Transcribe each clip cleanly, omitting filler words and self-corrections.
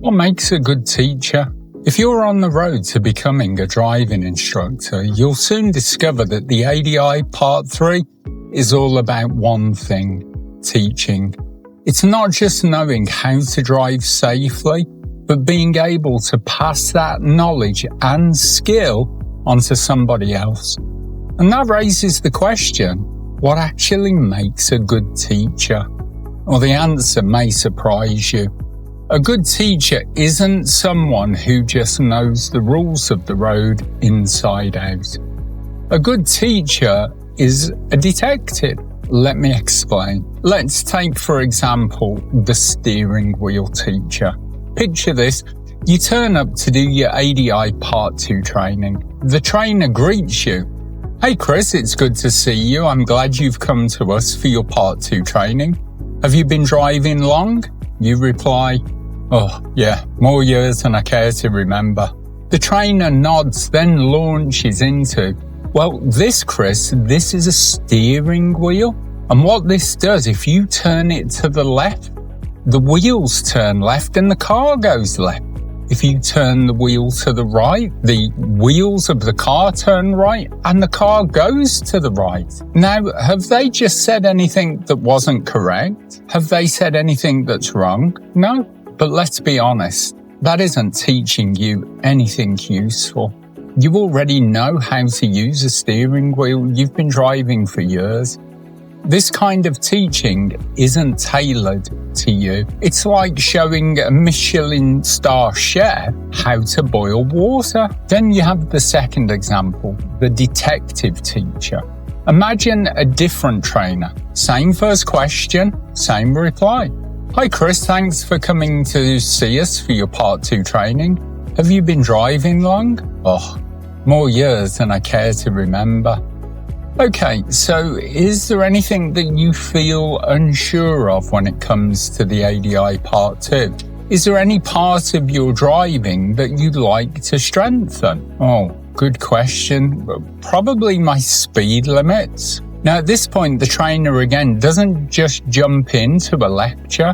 What makes a good teacher? If you're on the road to becoming a driving instructor, you'll soon discover that the ADI Part 3 is all about one thing: teaching. It's not just knowing how to drive safely, but being able to pass that knowledge and skill onto somebody else. And that raises the question, what actually makes a good teacher? Well, the answer may surprise you. A good teacher isn't someone who just knows the rules of the road inside out. A good teacher is a detective. Let me explain. Let's take, for example, the steering wheel teacher. Picture this. You turn up to do your ADI Part 2 training. The trainer greets you. "Hey Chris, it's good to see you. I'm glad you've come to us for your Part 2 training. Have you been driving long?" You reply, "Oh, yeah, more years than I care to remember." The trainer nods, then launches into, "Well, Chris, this is a steering wheel. And what this does, if you turn it to the left, the wheels turn left and the car goes left. If you turn the wheel to the right, the wheels of the car turn right and the car goes to the right." Now, have they just said anything that wasn't correct? Have they said anything that's wrong? No. But let's be honest, that isn't teaching you anything useful. You already know how to use a steering wheel. You've been driving for years. This kind of teaching isn't tailored to you. It's like showing a Michelin star chef how to boil water. Then you have the second example, the detective teacher. Imagine a different trainer. Same first question, same reply. "Hi Chris, thanks for coming to see us for your Part 2 training. Have you been driving long?" "Oh, more years than I care to remember." Okay, so is there anything that you feel unsure of when it comes to the ADI Part 2? Is there any part of your driving that you'd like to strengthen? Oh, good question. Probably my speed limits. Now, at this point, the trainer again doesn't just jump into a lecture,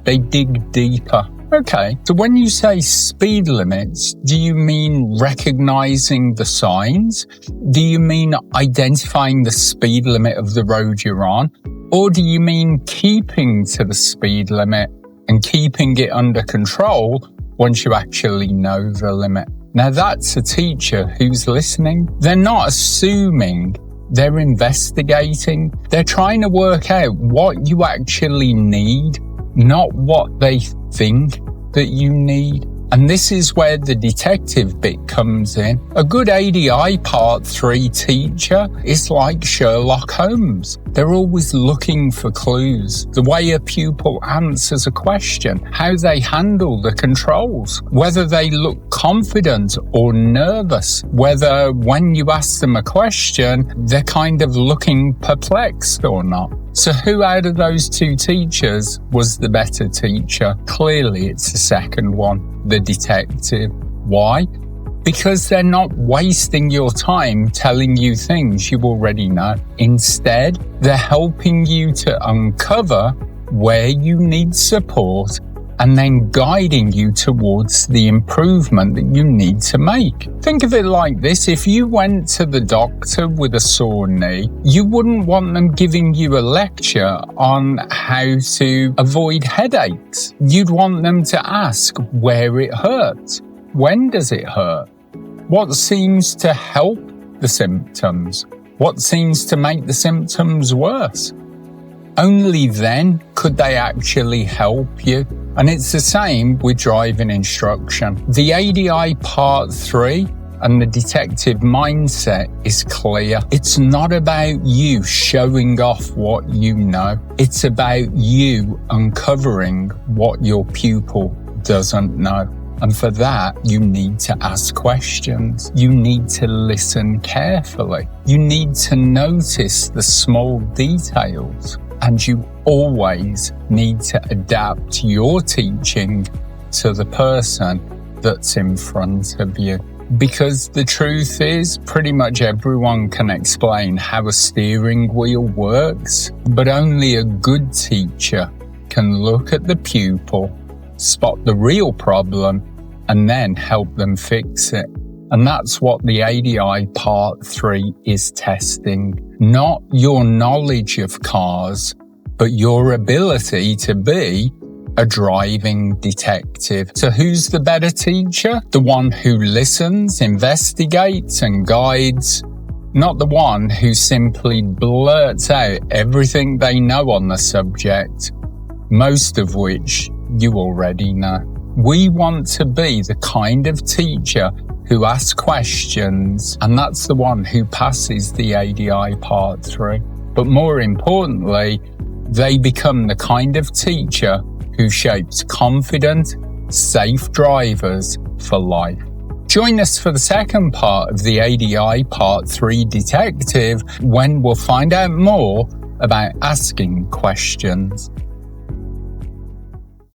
they dig deeper. Okay, so when you say speed limits, do you mean recognizing the signs? Do you mean identifying the speed limit of the road you're on? Or do you mean keeping to the speed limit and keeping it under control once you actually know the limit? Now, that's a teacher who's listening. They're not assuming. They're investigating. They're trying to work out what you actually need, not what they think that you need. And this is where the detective bit comes in. A good ADI Part 3 teacher is like Sherlock Holmes. They're always looking for clues. The way a pupil answers a question, how they handle the controls, whether they look confident or nervous, whether when you ask them a question, they're kind of looking perplexed or not. So who out of those two teachers was the better teacher? Clearly it's the second one, the detective. Why? Because they're not wasting your time telling you things you already know. Instead, they're helping you to uncover where you need support and then guiding you towards the improvement that you need to make. Think of it like this. If you went to the doctor with a sore knee, you wouldn't want them giving you a lecture on how to avoid headaches. You'd want them to ask where it hurts. When does it hurt? What seems to help the symptoms? What seems to make the symptoms worse? Only then could they actually help you. And it's the same with driving instruction. The ADI Part 3 and the detective mindset is clear. It's not about you showing off what you know. It's about you uncovering what your pupil doesn't know. And for that, you need to ask questions. You need to listen carefully. You need to notice the small details. And you always need to adapt your teaching to the person that's in front of you. Because the truth is, pretty much everyone can explain how a steering wheel works, but only a good teacher can look at the pupil spot the real problem, and then help them fix it. And that's what the ADI Part 3 is testing. Not your knowledge of cars, but your ability to be a driving detective. So who's the better teacher? The one who listens, investigates, and guides, not the one who simply blurts out everything they know on the subject, most of which you already know. We want to be the kind of teacher who asks questions, and that's the one who passes the ADI Part 3. But more importantly, they become the kind of teacher who shapes confident, safe drivers for life. Join us for the second part of the ADI Part 3 Detective, when we'll find out more about asking questions.